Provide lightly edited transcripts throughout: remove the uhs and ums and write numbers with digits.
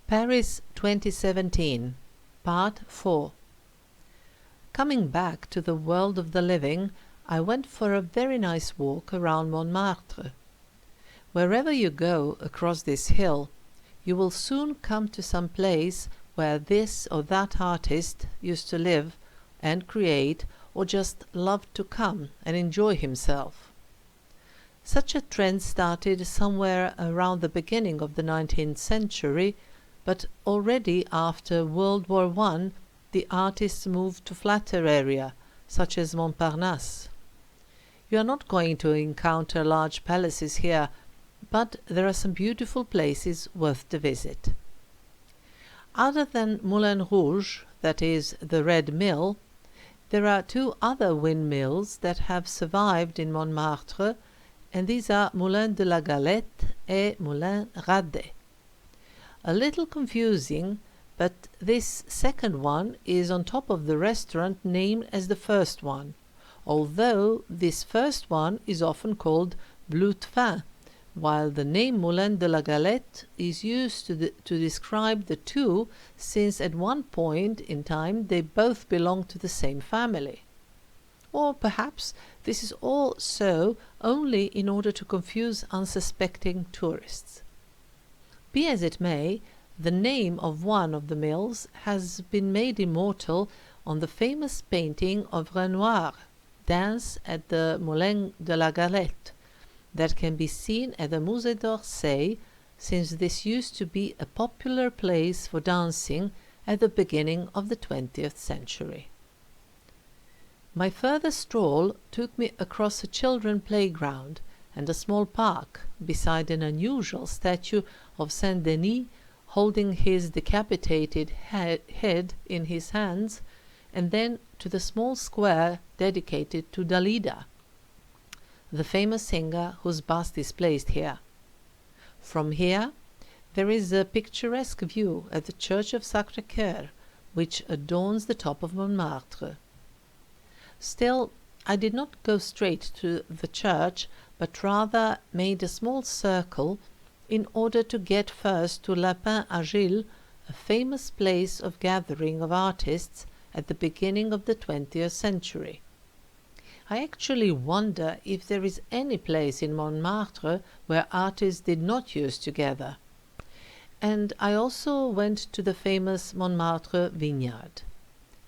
Paris 2017, Part 4. Coming back to the world of the living, I went for a very nice walk around Montmartre. Wherever you go across this hill, you will soon come to some place where this or that artist used to live and create, or just loved to come and enjoy himself. Such a trend started somewhere around the beginning of the 19th century, but already after World War I, the artists moved to flatter area, such as Montparnasse. You are not going to encounter large palaces here, but there are some beautiful places worth the visit. Other than Moulin Rouge, that is, the Red Mill, there are two other windmills that have survived in Montmartre, and these are Moulin de la Galette et Moulin Radet. A little confusing, but this second one is on top of the restaurant named as the first one, although this first one is often called Bleu de Fin, while the name Moulin de la Galette is used to describe the two, since at one point in time they both belong to the same family. Or perhaps this is all so only in order to confuse unsuspecting tourists. Be as it may, the name of one of the mills has been made immortal on the famous painting of Renoir, Dance at the Moulin de la Galette, that can be seen at the Musée d'Orsay, since this used to be a popular place for dancing at the beginning of the 20th century. My further stroll took me across a children's playground and a small park beside an unusual statue of Saint Denis holding his decapitated head in his hands, and then to the small square dedicated to Dalida, the famous singer whose bust is placed here. From here, there is a picturesque view at the Church of Sacré-Cœur, which adorns the top of Montmartre. Still, I did not go straight to the church, but rather made a small circle in order to get first to Lapin Agile, a famous place of gathering of artists at the beginning of the 20th century. I actually wonder if there is any place in Montmartre where artists did not use to gather. And I also went to the famous Montmartre vineyard.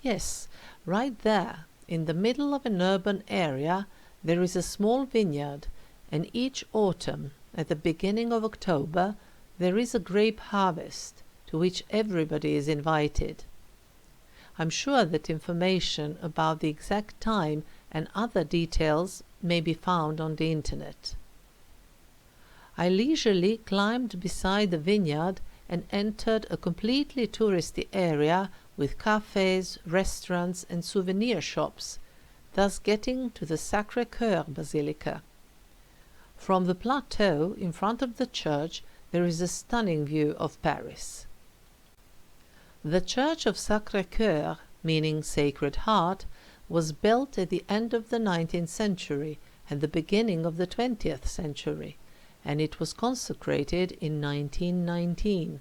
Yes, right there, in the middle of an urban area, there is a small vineyard, and each autumn, at the beginning of October, there is a grape harvest, to which everybody is invited. I'm sure that information about the exact time and other details may be found on the internet. I leisurely climbed beside the vineyard and entered a completely touristy area with cafes, restaurants and souvenir shops, thus getting to the Sacré-Cœur Basilica. From the plateau in front of the church there is a stunning view of Paris. The Church of Sacré-Cœur, meaning Sacred Heart, was built at the end of the 19th century and the beginning of the 20th century, and it was consecrated in 1919.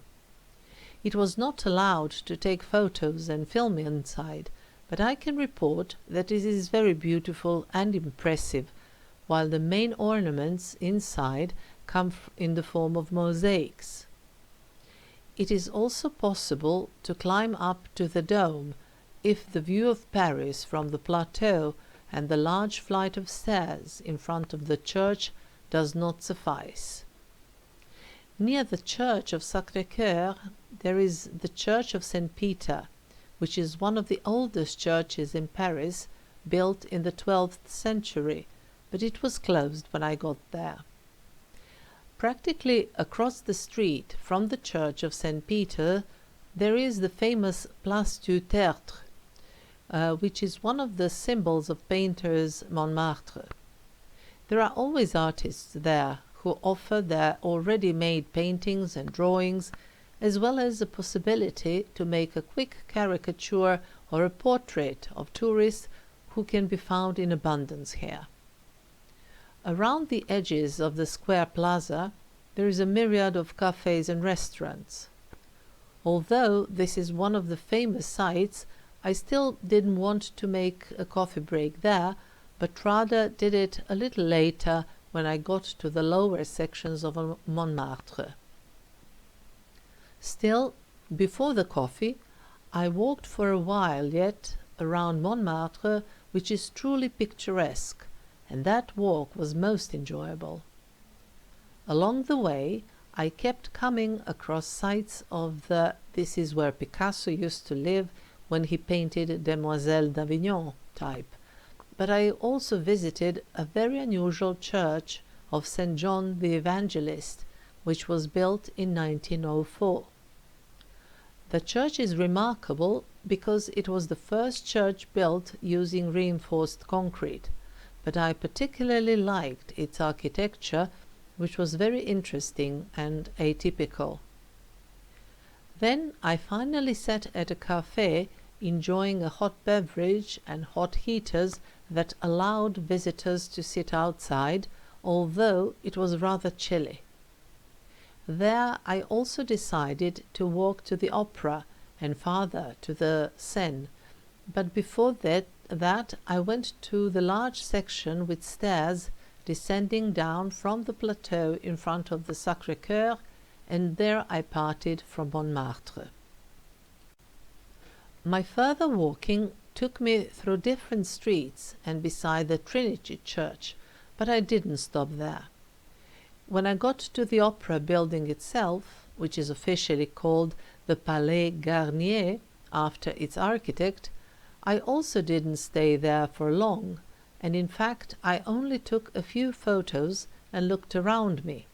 It was not allowed to take photos and film inside, but I can report that it is very beautiful and impressive, while the main ornaments inside come in the form of mosaics. It is also possible to climb up to the dome if the view of Paris from the plateau and the large flight of stairs in front of the church does not suffice. Near the Church of Sacré-Cœur there is the Church of St. Peter, which is one of the oldest churches in Paris, built in the 12th century, but it was closed when I got there. Practically across the street from the Church of St. Peter there is the famous Place du Tertre, which is one of the symbols of painters Montmartre. There are always artists there who offer their already made paintings and drawings, as well as a possibility to make a quick caricature or a portrait of tourists who can be found in abundance here. Around the edges of the square plaza there is a myriad of cafes and restaurants. Although this is one of the famous sites, I still didn't want to make a coffee break there, but rather did it a little later when I got to the lower sections of Montmartre. Still, before the coffee, I walked for a while yet around Montmartre, which is truly picturesque, and that walk was most enjoyable. Along the way, I kept coming across sights of the "this is where Picasso used to live when he painted Demoiselle d'Avignon" type, but I also visited a very unusual church of St. John the Evangelist, which was built in 1904. The church is remarkable because it was the first church built using reinforced concrete, but I particularly liked its architecture, which was very interesting and atypical. Then I finally sat at a cafe enjoying a hot beverage and hot heaters that allowed visitors to sit outside, although it was rather chilly. There I also decided to walk to the opera and farther to the Seine, but before that I went to the large section with stairs descending down from the plateau in front of the Sacré-Cœur, and there I parted from Montmartre. My further walking took me through different streets and beside the Trinity Church, but I didn't stop there. When I got to the opera building itself, which is officially called the Palais Garnier after its architect, I also didn't stay there for long, and in fact I only took a few photos and looked around me.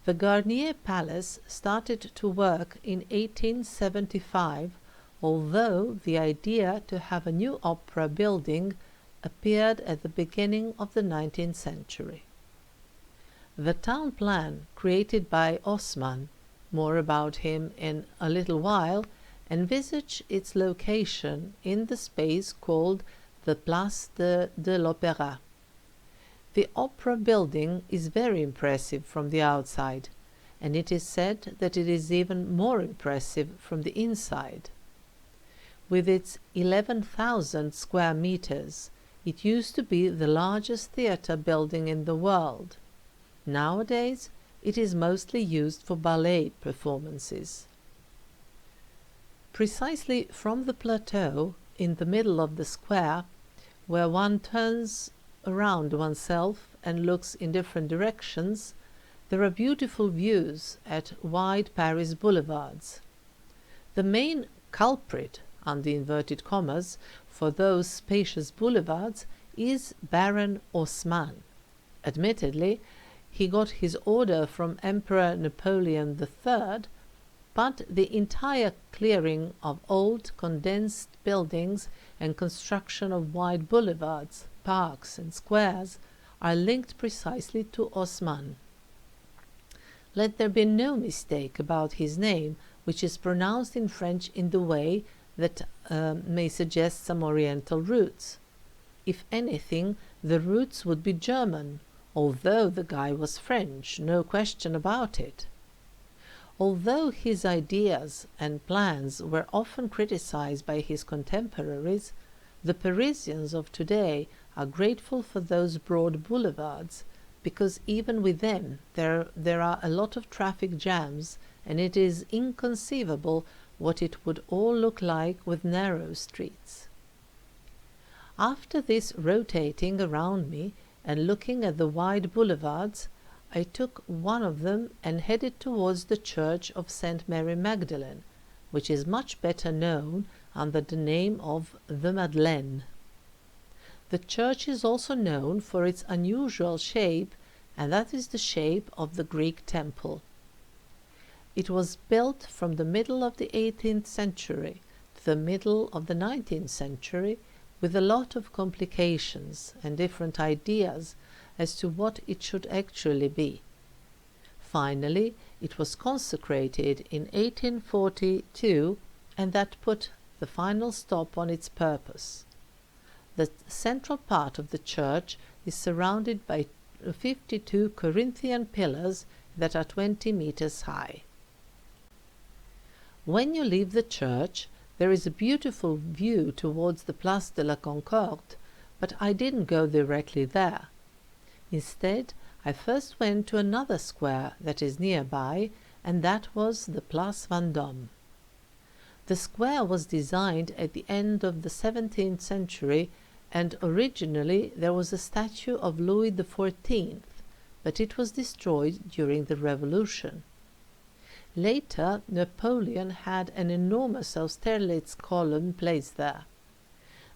The Garnier Palace started to work in 1875, although the idea to have a new opera building appeared at the beginning of the 19th century. The town plan created by Haussmann, more about him in a little while, envisaged its location in the space called the Place de l'Opéra. The opera building is very impressive from the outside, and it is said that it is even more impressive from the inside. With its 11,000 square meters, it used to be the largest theater building in the world. Nowadays, it is mostly used for ballet performances. Precisely from the plateau, in the middle of the square, where one turns around oneself and looks in different directions, there are beautiful views at wide Paris boulevards. The main culprit, under inverted commas, for those spacious boulevards is Baron Haussmann. Admittedly, he got his order from Emperor Napoleon III, but the entire clearing of old condensed buildings and construction of wide boulevards, parks and squares are linked precisely to Haussmann. Let there be no mistake about his name, which is pronounced in French in the way that may suggest some Oriental roots. If anything, the roots would be German, although the guy was French, no question about it. Although his ideas and plans were often criticized by his contemporaries, the Parisians of today are grateful for those broad boulevards, because even with them there are a lot of traffic jams, and it is inconceivable what it would all look like with narrow streets. After this rotating around me and looking at the wide boulevards, I took one of them and headed towards the church of St. Mary Magdalene, which is much better known under the name of the Madeleine. The church is also known for its unusual shape, and that is the shape of the Greek temple. It was built from the middle of the 18th century to the middle of the 19th century with a lot of complications and different ideas as to what it should actually be. Finally, it was consecrated in 1842, and that put the final stop on its purpose. The central part of the church is surrounded by 52 Corinthian pillars that are 20 meters high. When you leave the church, there is a beautiful view towards the Place de la Concorde, but I didn't go directly there. Instead, I first went to another square that is nearby, and that was the Place Vendôme. The square was designed at the end of the 17th century, and originally there was a statue of Louis XIV, but it was destroyed during the Revolution. Later, Napoleon had an enormous Austerlitz column placed there.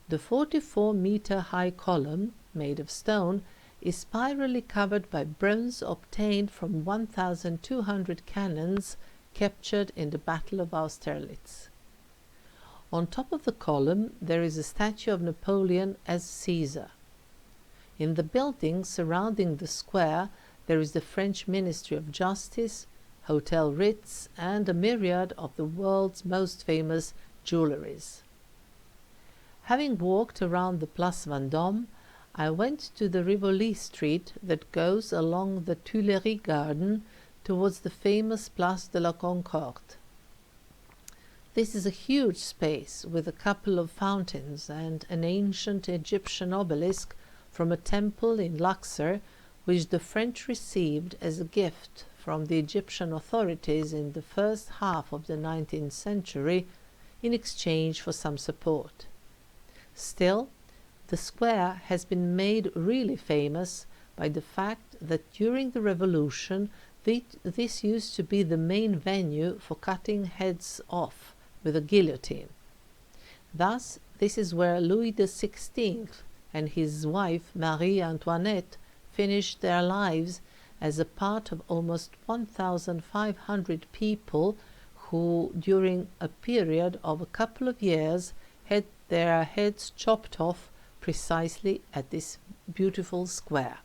The 44-meter-high column, made of stone, is spirally covered by bronze obtained from 1,200 cannons captured in the Battle of Austerlitz. On top of the column there is a statue of Napoleon as Caesar. In the buildings surrounding the square there is the French Ministry of Justice, Hotel Ritz, and a myriad of the world's most famous jewelleries. Having walked around the Place Vendôme, I went to the Rivoli street that goes along the Tuileries garden towards the famous Place de la Concorde. This is a huge space with a couple of fountains and an ancient Egyptian obelisk from a temple in Luxor, which the French received as a gift from the Egyptian authorities in the first half of the 19th century in exchange for some support. Still, the square has been made really famous by the fact that during the Revolution this used to be the main venue for cutting heads off with a guillotine. Thus, this is where Louis XVI and his wife Marie Antoinette finished their lives as a part of almost 1,500 people who, during a period of a couple of years, had their heads chopped off precisely at this beautiful square.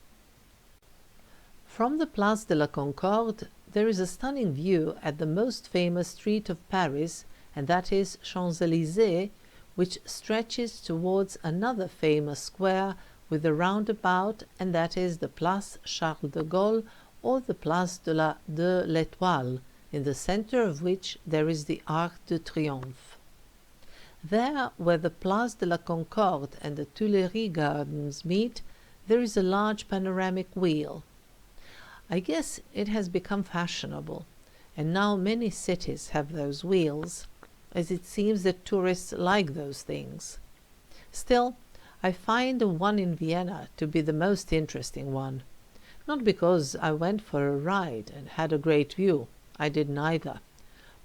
From the Place de la Concorde, there is a stunning view at the most famous street of Paris, and that is Champs-Élysées, which stretches towards another famous square with a roundabout, and that is the Place Charles de Gaulle or the Place de l'Étoile, in the center of which there is the Arc de Triomphe. There, where the Place de la Concorde and the Tuileries gardens meet, there is a large panoramic wheel. I guess it has become fashionable, and now many cities have those wheels, as it seems that tourists like those things. Still, I find the one in Vienna to be the most interesting one, not because I went for a ride and had a great view, I did neither,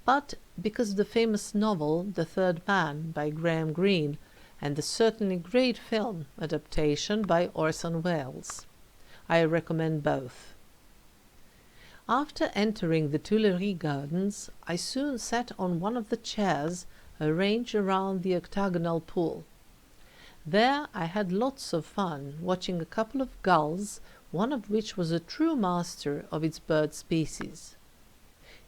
but because the famous novel The Third Man by Graham Greene and the certainly great film adaptation by Orson Welles. I recommend both. After entering the Tuileries Gardens, I soon sat on one of the chairs arranged around the octagonal pool. There I had lots of fun watching a couple of gulls, one of which was a true master of its bird species.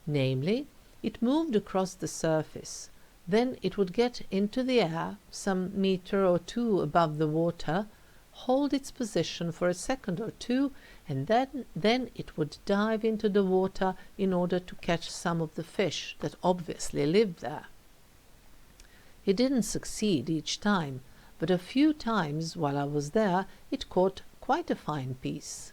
Namely, it moved across the surface, then it would get into the air some meter or two above the water, hold its position for a second or two, and then it would dive into the water in order to catch some of the fish that obviously lived there. It didn't succeed each time, but a few times while I was there it caught quite a fine piece.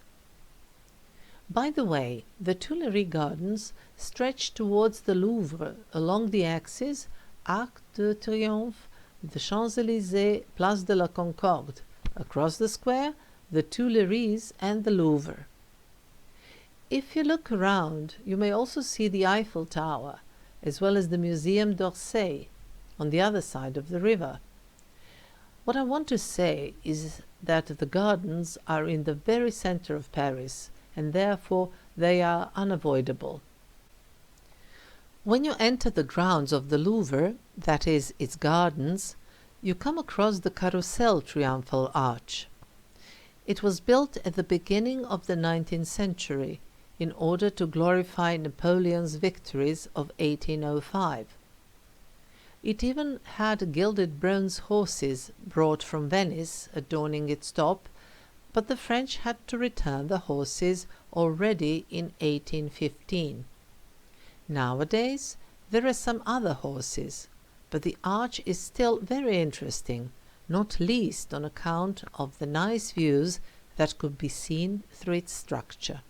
By the way, the Tuileries Gardens stretch towards the Louvre along the axis Arc de Triomphe, the Champs-Élysées, Place de la Concorde, across the square, the Tuileries and the Louvre. If you look around, you may also see the Eiffel Tower, as well as the Muséum d'Orsay, on the other side of the river. What I want to say is that the gardens are in the very center of Paris, and therefore they are unavoidable. When you enter the grounds of the Louvre, that is, its gardens, you come across the Carrousel Triumphal Arch. It was built at the beginning of the 19th century in order to glorify Napoleon's victories of 1805. It even had gilded bronze horses brought from Venice adorning its top, but the French had to return the horses already in 1815. Nowadays, There are some other horses, but the arch is still very interesting, not least on account of the nice views that could be seen through its structure.